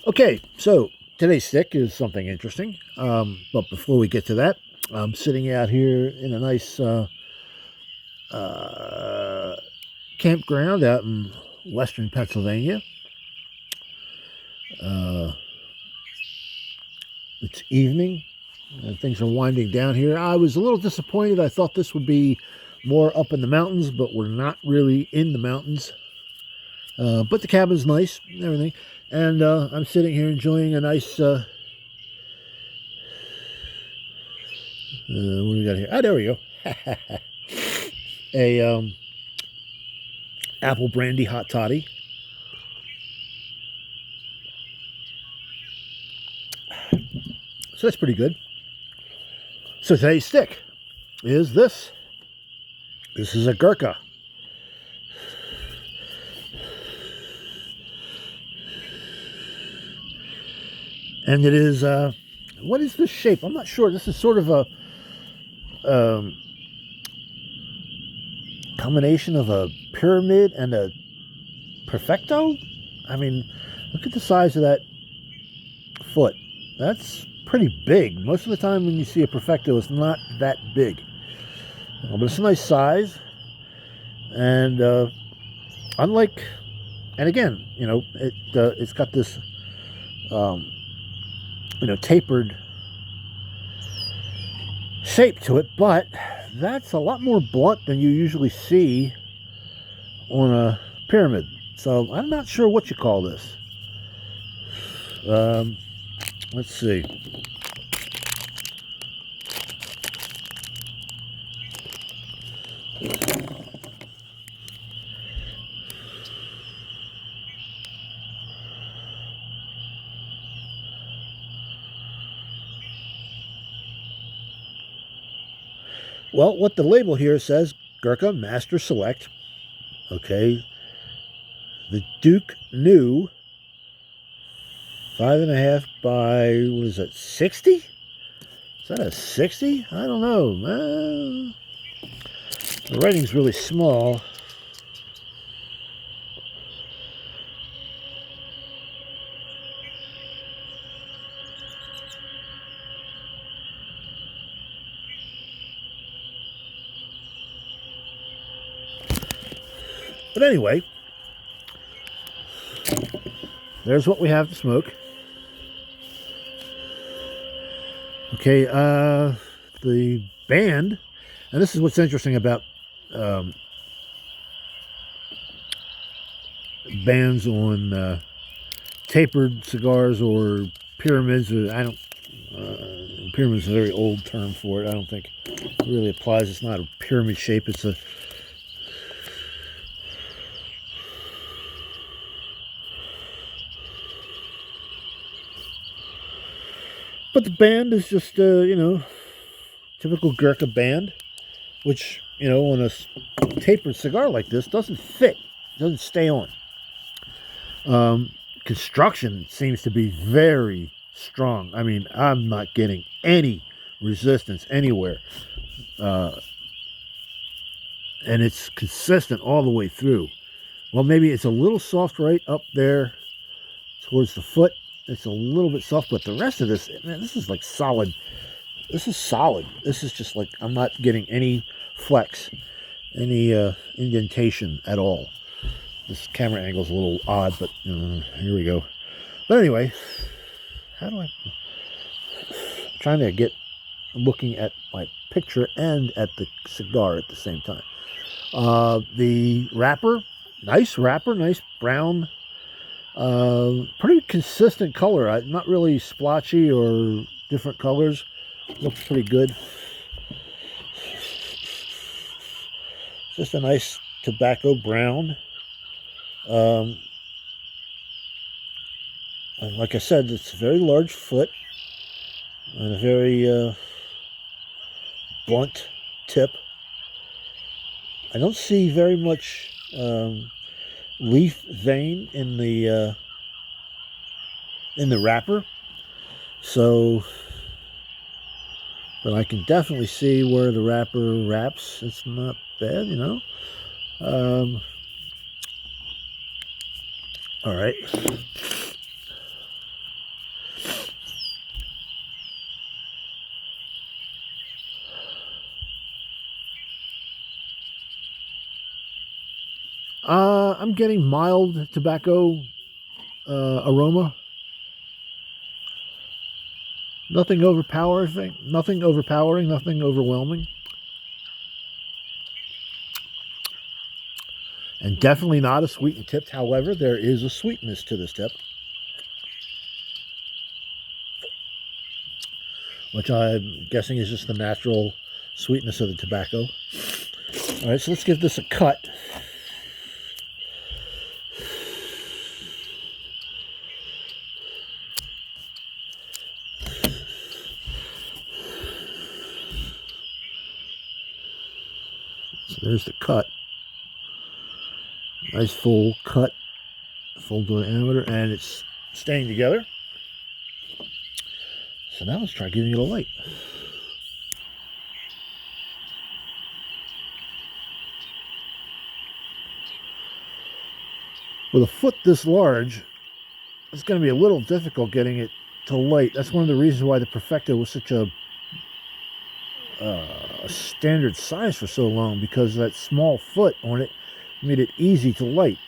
Okay, so today's stick is something interesting. But before we get to that, I'm sitting out here in a nice uh, campground out in western Pennsylvania. Uh, it's evening, and things are winding down here. I was a little disappointed. I thought this would be more up in the mountains, but we're not really in the mountains. But the cabin's nice and everything. And I'm sitting here enjoying a nice what do we got here? Ah, there we go. A apple brandy hot toddy. So that's pretty good. So today's stick is this. This is a Gurkha. And it is, what is this shape? I'm not sure. This is sort of a combination of a pyramid and a perfecto. I mean, look at the size of that foot. That's pretty big. Most of the time when you see a perfecto, it's not that big. But it's a nice size. And unlike, and again, it's got this, tapered shape to it, but that's a lot more blunt than you usually see on a pyramid. So I'm not sure what you call this. Let's see. Well, what the label here says, Gurkha Master Select. Okay. The Duke New 5.5 by, what is that, 60? Is that a 60? I don't know. The writing's really small. But anyway, there's what we have to smoke. Okay, the band, and this is what's interesting about bands on tapered cigars or pyramids. Or pyramid's a very old term for it. I don't think it really applies. It's not a pyramid shape. It's a But the band is just, typical Gurkha band, which, on a tapered cigar like this doesn't fit, doesn't stay on. Construction seems to be very strong. I mean, I'm not getting any resistance anywhere. And it's consistent all the way through. Well, maybe it's a little soft right up there towards the foot. It's a little bit soft, but the rest of this, man, this is like solid. This is solid. This is just like, I'm not getting any flex, any indentation at all. This camera angle is a little odd, but here we go. But anyway, I'm trying to get looking at my picture and at the cigar at the same time. The wrapper, nice brown. Pretty consistent color. Not really splotchy or different colors. Looks pretty good. Just a nice tobacco brown. And like I said, it's a very large foot and a very blunt tip. I don't see very much leaf vein in the wrapper, so, but I can definitely see where the wrapper wraps. It's not bad, all right. I'm getting mild tobacco aroma. Nothing overpowering, nothing overpowering, nothing overwhelming. And definitely not a sweetened tip. However, there is a sweetness to this tip, which I'm guessing is just the natural sweetness of the tobacco. All right, so let's give this a cut. So there's the cut. Nice full cut, full diameter, and it's staying together. So now let's try giving it a light. With a foot this large, it's going to be a little difficult getting it to light. That's one of the reasons why the Perfecto was such a standard size for so long, because that small foot on it made it easy to light.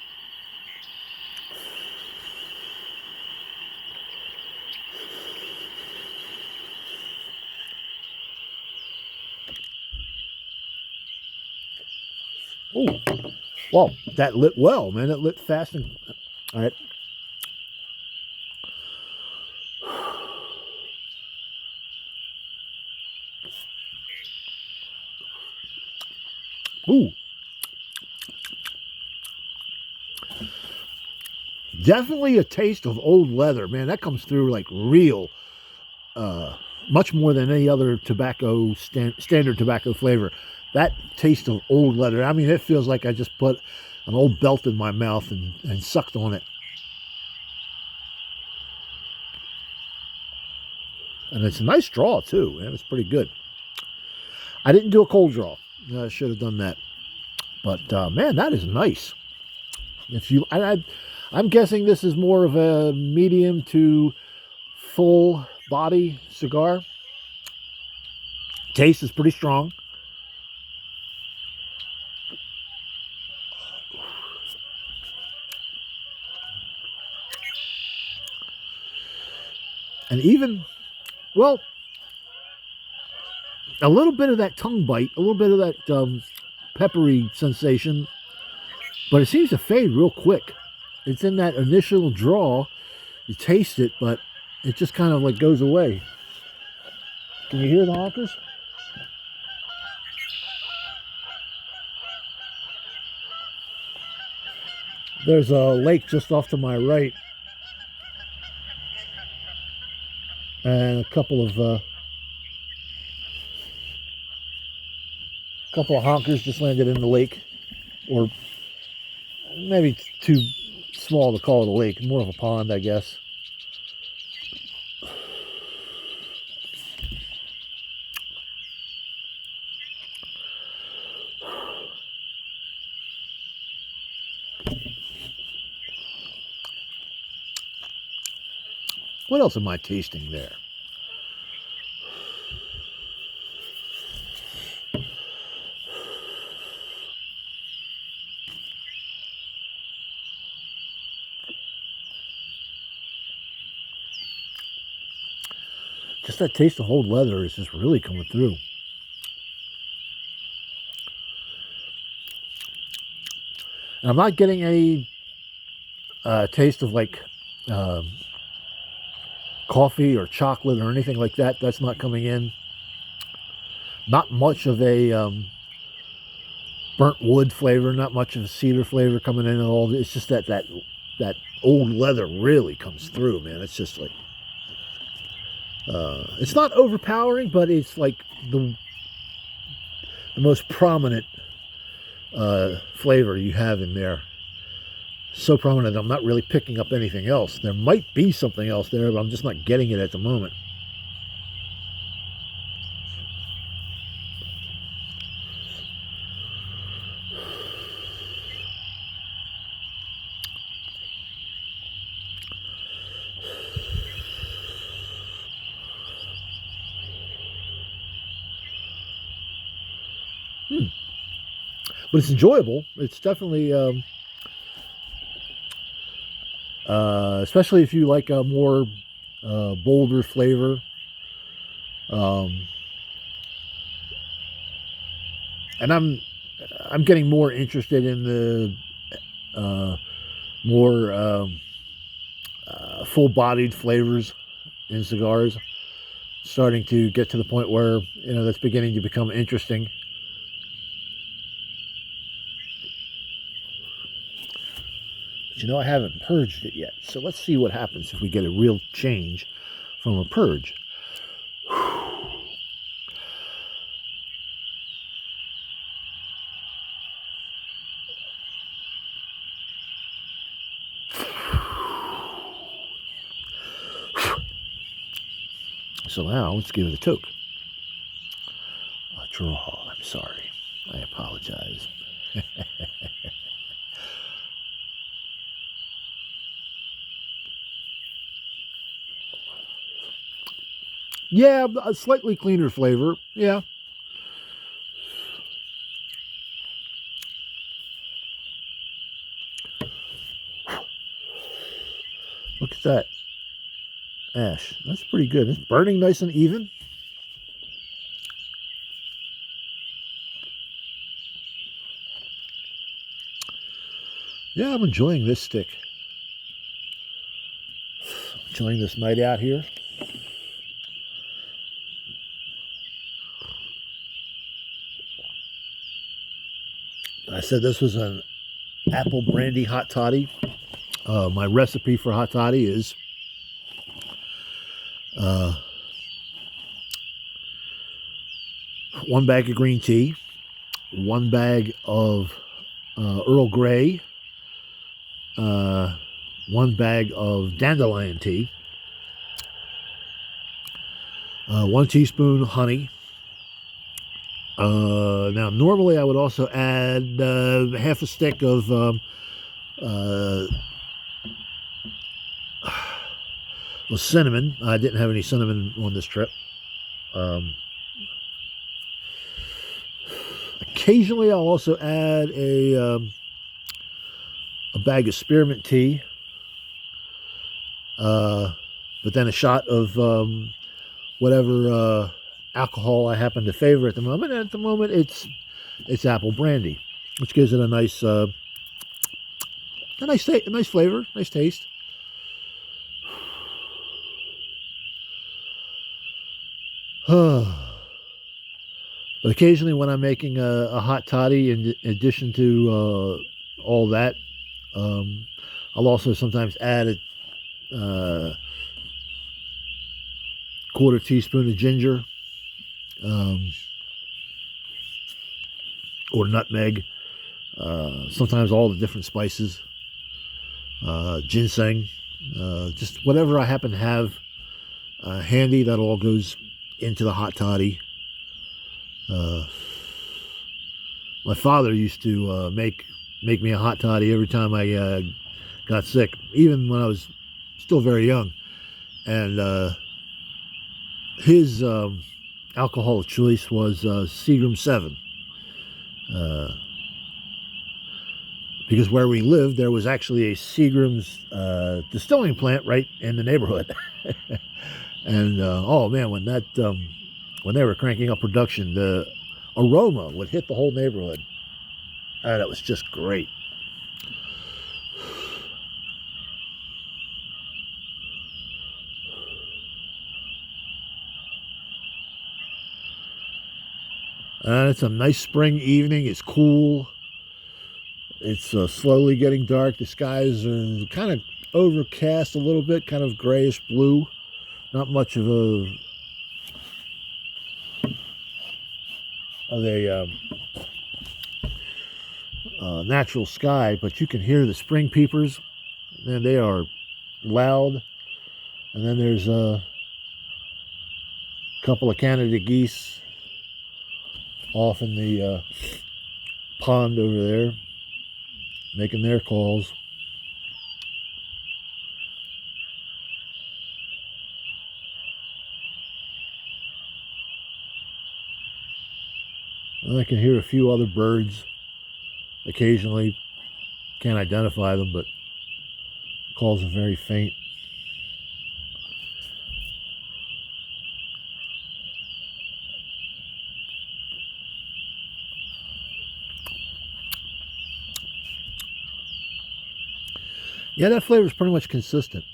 Oh, well, that lit well, man. It lit fast. And all right. Ooh. Definitely a taste of old leather, man. That comes through like real, much more than any other tobacco, standard tobacco flavor. That taste of old leather, I mean, it feels like I just put an old belt in my mouth and sucked on it. And it's a nice draw, too. Man. It's pretty good. I didn't do a cold draw. I should have done that. But, man, that is nice. If you, I'm guessing this is more of a medium to full body cigar. Taste is pretty strong. And even, well, a little bit of that tongue bite, a little bit of that peppery sensation, but it seems to fade real quick. It's in that initial draw, you taste it, but it just kind of like goes away. Can you hear the honkers? There's a lake just off to my right, and a couple of honkers just landed in the lake, or maybe too small to call it a lake, more of a pond, I guess. What else am I tasting there? Just that taste of old leather is just really coming through. And I'm not getting any taste of like coffee or chocolate or anything like that. That's not coming in. Not much of a burnt wood flavor, not much of a cedar flavor coming in at all. It's just that old leather really comes through, man. It's just like, it's not overpowering, but it's like the most prominent flavor you have in there. So prominent, I'm not really picking up anything else. There might be something else there, but I'm just not getting it at the moment. But it's enjoyable. It's definitely especially if you like a more bolder flavor. And I'm getting more interested in the more full-bodied flavors in cigars. Starting to get to the point where that's beginning to become interesting. But I haven't purged it yet, so let's see what happens if we get a real change from a purge. So now let's give it a toke. A draw. I'm sorry. I apologize. Yeah, a slightly cleaner flavor. Yeah. Look at that ash. That's pretty good. It's burning nice and even. Yeah, I'm enjoying this stick. Enjoying this night out here. I said this was an apple brandy hot toddy. My recipe for hot toddy is one bag of green tea, one bag of Earl Grey, one bag of dandelion tea, 1 teaspoon honey. Now, normally I would also add half a stick of cinnamon. I didn't have any cinnamon on this trip. Occasionally, I'll also add a bag of spearmint tea, but then a shot of whatever alcohol I happen to favor at the moment. And at the moment, it's apple brandy, which gives it a nice flavor, nice taste. But occasionally when I'm making a hot toddy, in addition to all that, I'll also sometimes add a quarter teaspoon of ginger, or nutmeg, sometimes all the different spices, ginseng, just whatever I happen to have handy. That all goes into the hot toddy. My father used to make me a hot toddy every time I got sick, even when I was still very young. And his alcohol of choice was Seagram 7. Because where we lived, there was actually a Seagram's distilling plant right in the neighborhood. And oh man, when they were cranking up production, the aroma would hit the whole neighborhood. And it was just great. And it's a nice spring evening. It's cool. It's slowly getting dark. The skies are kind of overcast a little bit, kind of grayish blue. Not much of a natural sky, but you can hear the spring peepers, and they are loud. And then there's a couple of Canada geese off in the pond over there, making their calls. And I can hear a few other birds occasionally. Can't identify them, but Calls are very faint. Yeah, that flavor is pretty much consistent.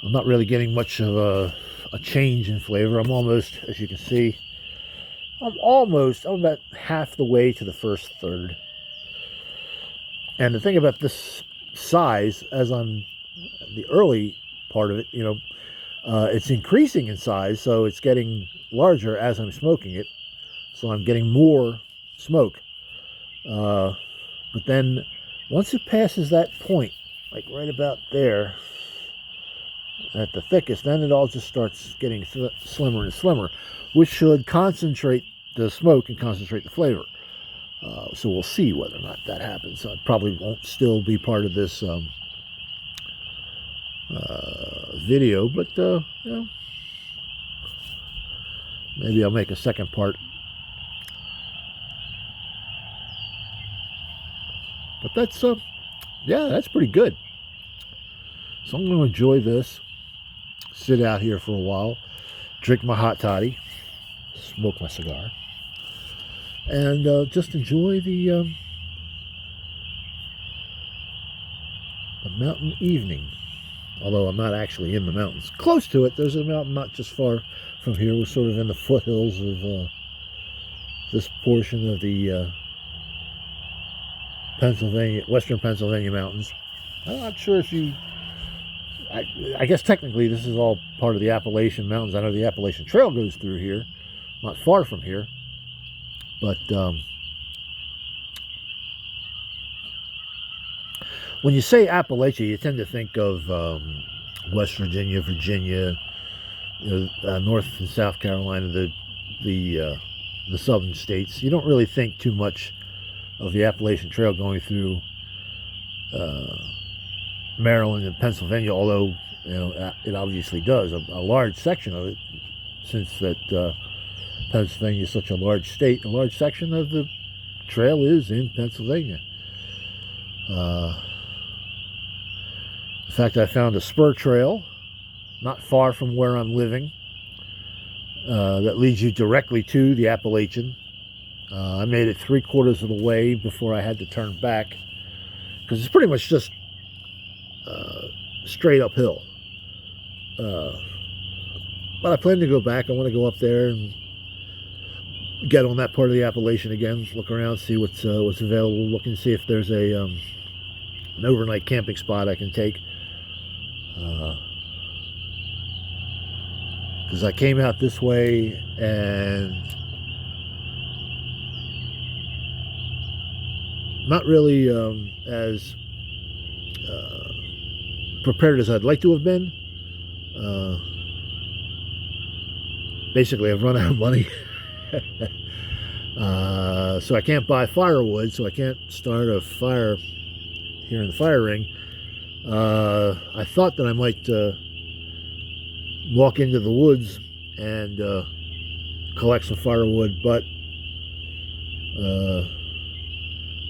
I'm not really getting much of a change in flavor. I'm almost, as you can see, I'm about half the way to the first third. And the thing about this size, as on the early part of it, it's increasing in size, so it's getting larger as I'm smoking it. So I'm getting more smoke. But then once it passes that point, like right about there, at the thickest, then it all just starts getting slimmer and slimmer, which should concentrate the smoke and concentrate the flavor. So we'll see whether or not that happens. So it probably won't still be part of this video, but maybe I'll make a second part. But that's yeah, that's pretty good. So I'm going to enjoy this, sit out here for a while, drink my hot toddy, smoke my cigar, and just enjoy the mountain evening. Although I'm not actually in the mountains. Close to it, there's a mountain not just far from here. We're sort of in the foothills of this portion of the Western Pennsylvania mountains. I'm not sure if you... I guess technically this is all part of the Appalachian Mountains. I know the Appalachian Trail goes through here, not far from here. But when you say Appalachia, you tend to think of West Virginia, North and South Carolina, the southern states. You don't really think too much of the Appalachian Trail going through Maryland and Pennsylvania, although it obviously does a large section of it, since that Pennsylvania is such a large state. A large section of the trail is in Pennsylvania. In fact, I found a spur trail not far from where I'm living that leads you directly to the Appalachian. I made it 3/4 of the way before I had to turn back, because it's pretty much just straight uphill. But I plan to go back. I want to go up there and get on that part of the Appalachian again, look around, see what's available, look and see if there's an overnight camping spot I can take. Because I came out this way and not really as prepared as I'd like to have been. Basically, I've run out of money. So I can't buy firewood, so I can't start a fire here in the fire ring. I thought that I might walk into the woods and collect some firewood, but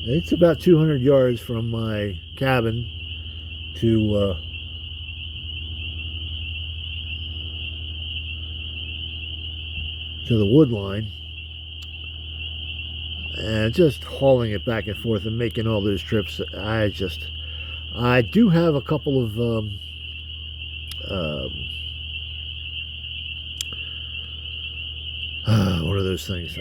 it's about 200 yards from my cabin to the wood line, and just hauling it back and forth and making all those trips. I do have a couple of what are those things?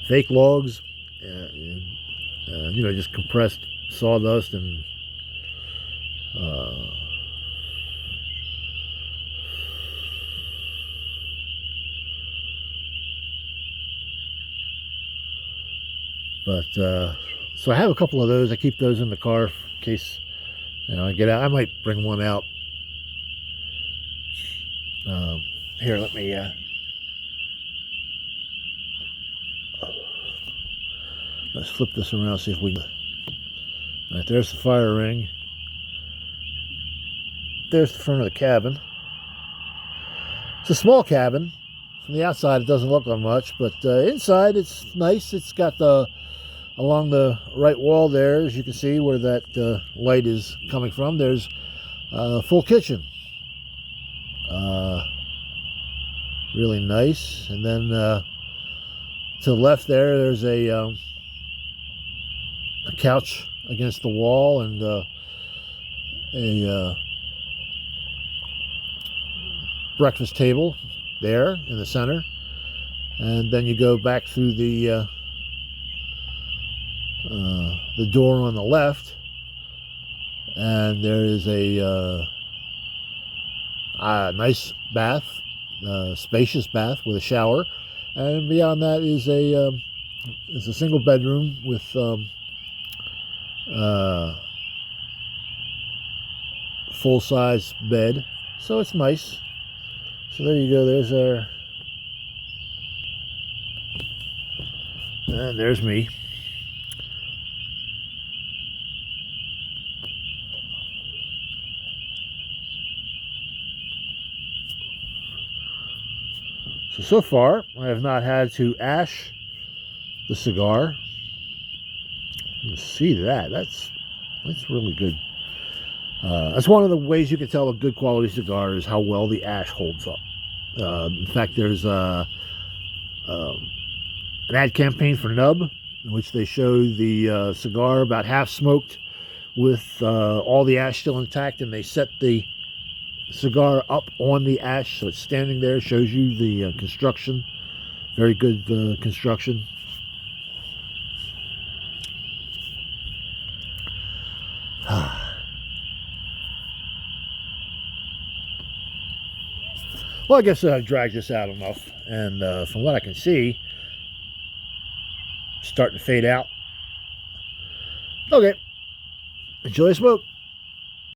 Fake logs, just compressed sawdust and so I have a couple of those. I keep those in the car in case I get out. I might bring one out. Here, let me let's flip this around, see if we can. All right, there's the fire ring. There's the front of the cabin. It's a small cabin. From the outside, it doesn't look like much, but inside, it's nice. It's got along the right wall there, as you can see where that light is coming from, there's a full kitchen. Really nice. And then to the left there's a couch against the wall, and a breakfast table there in the center. And then you go back through the door on the left, and there is a nice bath, spacious bath with a shower, and beyond that is a single bedroom with full-size bed, so it's nice. So there you go. There's our, and there's me. So far, I have not had to ash the cigar. You see that? That's really good. That's one of the ways you can tell a good quality cigar is how well the ash holds up. In fact, there's an ad campaign for Nub in which they show the cigar about half smoked with all the ash still intact, and they set the cigar up on the ash so it's standing there. Shows you the construction. Very good construction. Well, I guess I've dragged this out enough, and from what I can see, it's starting to fade out. Okay, enjoy the smoke.